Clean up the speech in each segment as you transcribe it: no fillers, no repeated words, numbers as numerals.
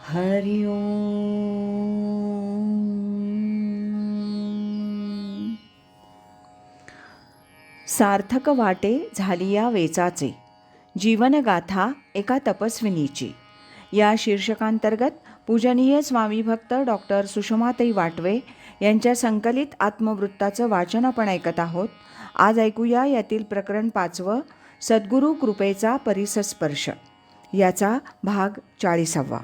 हरि ओम. सार्थक वाटे झाली या वेचाचे, जीवनगाथा एका तपस्विनीची. या शीर्षकांतर्गत पूजनीय स्वामीभक्त डॉक्टर सुषमाताई वाटवे यांच्या संकलित आत्मवृत्ताचं वाचन आपण ऐकत आहोत. आज ऐकूया यातील प्रकरण 5, सद्गुरू कृपेचा परिसस्पर्श, याचा भाग 40.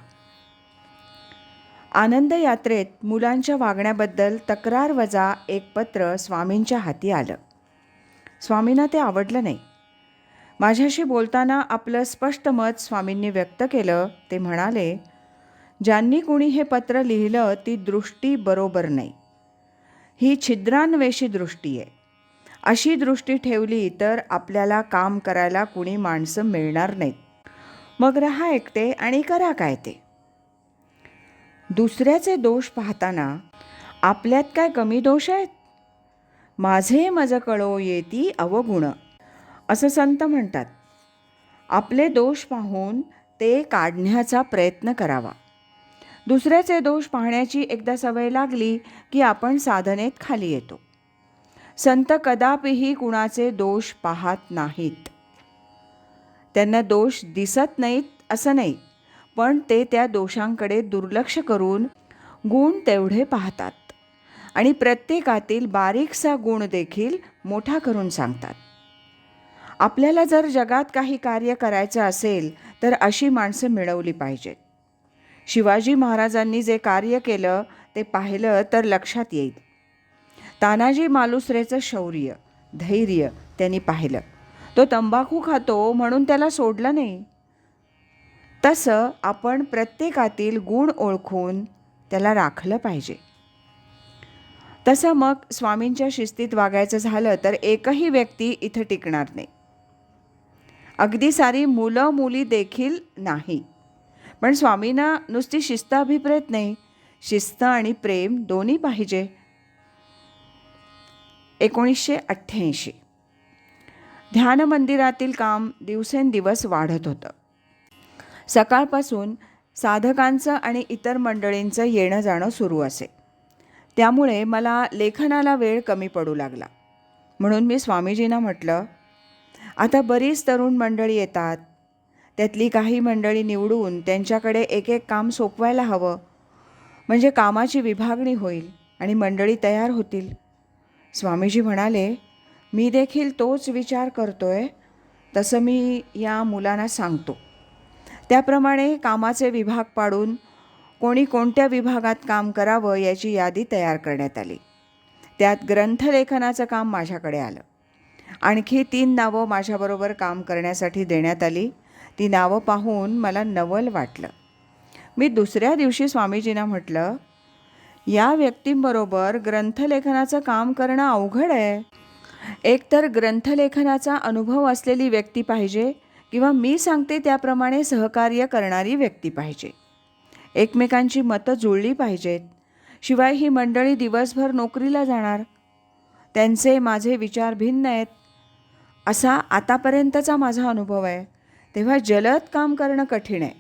आनंद यात्रेत मुलांच्या वागण्याबद्दल तक्रार वजा एक पत्र स्वामींच्या हाती आलं. स्वामींना ते आवडलं नाही. माझ्याशी बोलताना आपलं स्पष्ट मत स्वामींनी व्यक्त केलं. ते म्हणाले, ज्यांनी कुणी हे पत्र लिहिलं ती दृष्टी बरोबर नाही. ही छिद्रान्वेषी दृष्टी आहे. अशी दृष्टी ठेवली तर आपल्याला काम करायला कुणी माणसं मिळणार नाहीत. मग रहा एकटे आणि करा काय ते. दुसऱ्याचे दोष पाहताना आपल्यात काय कमी दोष आहेत? माझे मज कळो येती अवगुण, असं संत म्हणतात. आपले दोष पाहून ते काढण्याचा प्रयत्न करावा. दुसऱ्याचे दोष पाहण्याची एकदा सवय लागली की आपण साधनेत खाली येतो. संत कदापिही कुणाचे दोष पाहत नाहीत. त्यांना दोष दिसत नाहीत असं नाही, पण ते त्या दोषांकडे दुर्लक्ष करून गुण तेवढे पाहतात आणि प्रत्येकातील बारीकसा गुण देखील मोठा करून सांगतात. आपल्याला जर जगात काही कार्य करायचं असेल तर अशी माणसं मिळवली पाहिजेत. शिवाजी महाराजांनी जे कार्य केलं ते पाहिलं तर लक्षात येईल. तानाजी मालुसरेचं शौर्य, धैर्य त्यांनी पाहिलं. तो तंबाखू खातो म्हणून त्याला सोडलं नाही. तसं आपण प्रत्येकातील गुण ओळखून त्याला राखलं पाहिजे. तसं मग स्वामींच्या शिस्तीत वागायचं झालं तर एकही व्यक्ती इथं टिकणार नाही. अगदी सारी मुलं मुली देखील नाही. पण स्वामींना नुसती शिस्त अभिप्रेत नाही, शिस्त आणि प्रेम दोन्ही पाहिजे. 1988. ध्यान मंदिरातील काम दिवसेंदिवस वाढत होतं. सकाळपासून साधकांचं आणि इतर मंडळींचं येणं जाणं सुरू असे. त्यामुळे मला लेखनाला वेळ कमी पडू लागला. म्हणून मी स्वामीजींना म्हटलं, आता बरीच तरुण मंडळी येतात, त्यातली काही मंडळी निवडून त्यांच्याकडे एक एक काम सोपवायला हवं. म्हणजे कामाची विभागणी होईल आणि मंडळी तयार होतील. स्वामीजी म्हणाले, मी देखील तोच विचार करतोय. तसं मी या मुलांना सांगतो. त्याप्रमाणे कामाचे विभाग पाडून कोणी कोणत्या विभागात काम करावं याची यादी तयार करण्यात आली. त्यात ग्रंथलेखनाचं काम माझ्याकडे आलं. आणखी 3 नावं माझ्याबरोबर काम करण्यासाठी देण्यात आली. ती नावं पाहून मला नवल वाटलं. मी दुसऱ्या दिवशी स्वामीजींना म्हटलं, या व्यक्तींबरोबर ग्रंथलेखनाचं काम करणं अवघड आहे. एकतर ग्रंथलेखनाचा अनुभव असलेली व्यक्ती पाहिजे किंवा मी सांगते त्याप्रमाणे सहकार्य करणारी व्यक्ती पाहिजे. एकमेकांची मतं जुळली पाहिजेत. शिवाय ही मंडळी दिवसभर नोकरीला जाणार. त्यांचे माझे विचार भिन्न आहेत असा आतापर्यंतचा माझा अनुभव आहे. तेव्हा जलद काम करणं कठीण आहे.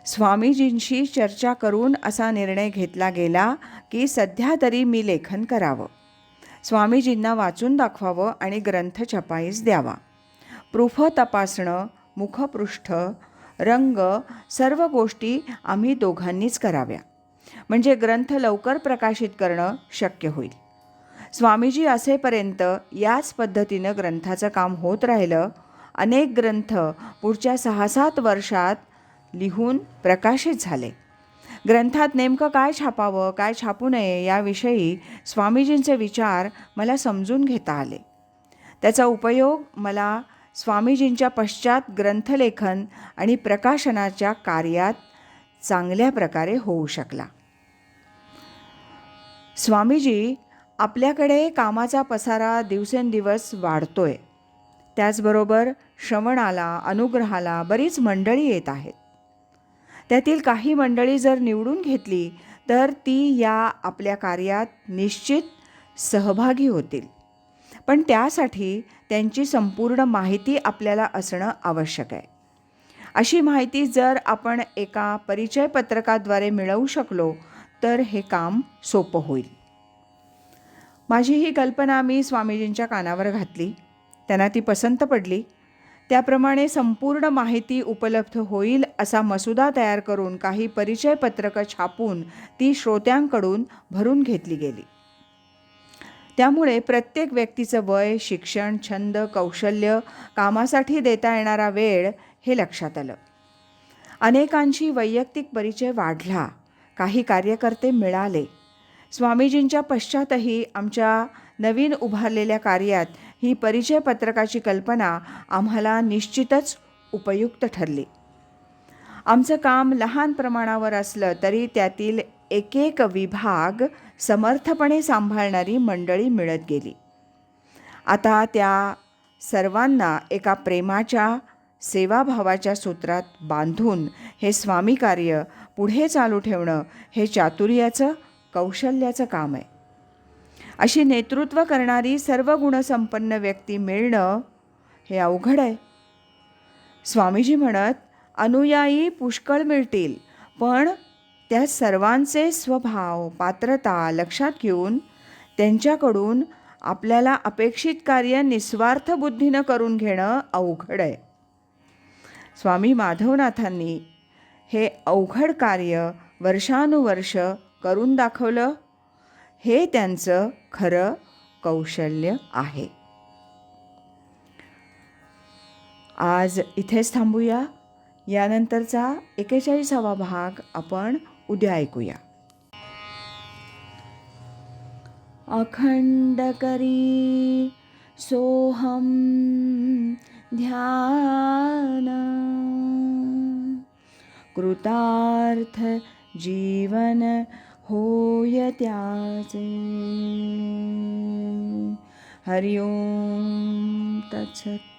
स्वामीजींशी चर्चा करून असा निर्णय घेतला गेला की सध्या तरी मी लेखन करावं, स्वामीजींना वाचून दाखवावं आणि ग्रंथ छपाईस द्यावा. प्रूफ तपासणं, मुखपृष्ठ, रंग, सर्व गोष्टी आम्ही दोघांनीच कराव्या. म्हणजे ग्रंथ लवकर प्रकाशित करणं शक्य होईल. स्वामीजी असेपर्यंत याच पद्धतीनं ग्रंथाचं काम होत राहिलं. अनेक ग्रंथ पुढच्या 6-7 वर्षात लिहून प्रकाशित झाले. ग्रंथात नेमकं काय छापावं, काय छापू नये याविषयी स्वामीजींचे विचार मला समजून घेता आले. त्याचा उपयोग मला स्वामीजींच्या पश्चात ग्रंथलेखन आणि प्रकाशनाच्या कार्यात चांगल्या प्रकारे होऊ शकला. स्वामीजी, आपल्याकडे कामाचा पसारा दिवसेंदिवस वाढतोय. त्याचबरोबर श्रवणाला, अनुग्रहाला बरीच मंडळी येत आहेत. त्यातील काही मंडळी जर निवडून घेतली तर ती या आपल्या कार्यात निश्चित सहभागी होतील. पण त्यासाठी त्यांची संपूर्ण माहिती आपल्याला असणं आवश्यक आहे. अशी माहिती जर आपण एका परिचय पत्रकाद्वारे मिळवू शकलो तर हे काम सोपं होईल. माझी ही कल्पना मी स्वामीजींच्या कानावर घातली. त्यांना ती पसंत पडली. त्याप्रमाणे संपूर्ण माहिती उपलब्ध होईल असा मसुदा तयार करून काही परिचय पत्रकं छापून ती श्रोत्यांकडून भरून घेतली गेली. त्यामुळे प्रत्येक व्यक्तीचं वय, शिक्षण, छंद, कौशल्य, कामासाठी देता येणारा वेळ हे लक्षात आलं. अनेकांची वैयक्तिक परिचय वाढला. काही कार्यकर्ते मिळाले. स्वामीजींच्या पश्चातही आमच्या नवीन उभारलेल्या कार्यात ही परिचय पत्रकाची कल्पना आम्हाला निश्चितच उपयुक्त ठरली. आमचं काम लहान प्रमाणावर असलं तरी त्यातील एक एक विभाग समर्थपणे सांभाळणारी मंडळी मिळत गेली. आता त्या सर्वांना एका प्रेमाच्या, सेवाभावाच्या सूत्रात बांधून हे स्वामी कार्य पुढे चालू ठेवणं हे चातुर्याचं, कौशल्याचं काम आहे. अशी नेतृत्व करणारी सर्व गुणसंपन्न व्यक्ती मिळणं हे अवघड आहे. स्वामीजी म्हणत, अनुयायी पुष्कळ मिळतील, पण त्या सर्वांचे स्वभाव, पात्रता लक्षात घेऊन त्यांच्याकडून आपल्याला अपेक्षित कार्य निस्वार्थ बुद्धीनं करून घेणं अवघड आहे. स्वामी माधवनाथांनी हे अवघड कार्य वर्षानुवर्ष करून दाखवलं. हे त्यांचं खरं कौशल्य आहे. आज इथेच थांबूया. यानंतरचा 41वा भाग आपण उद्या ऐकूया. अखंड करी सोहम ध्यान, कृतार्थ जीवन होय त्याचे. हरि ओम तत्सत.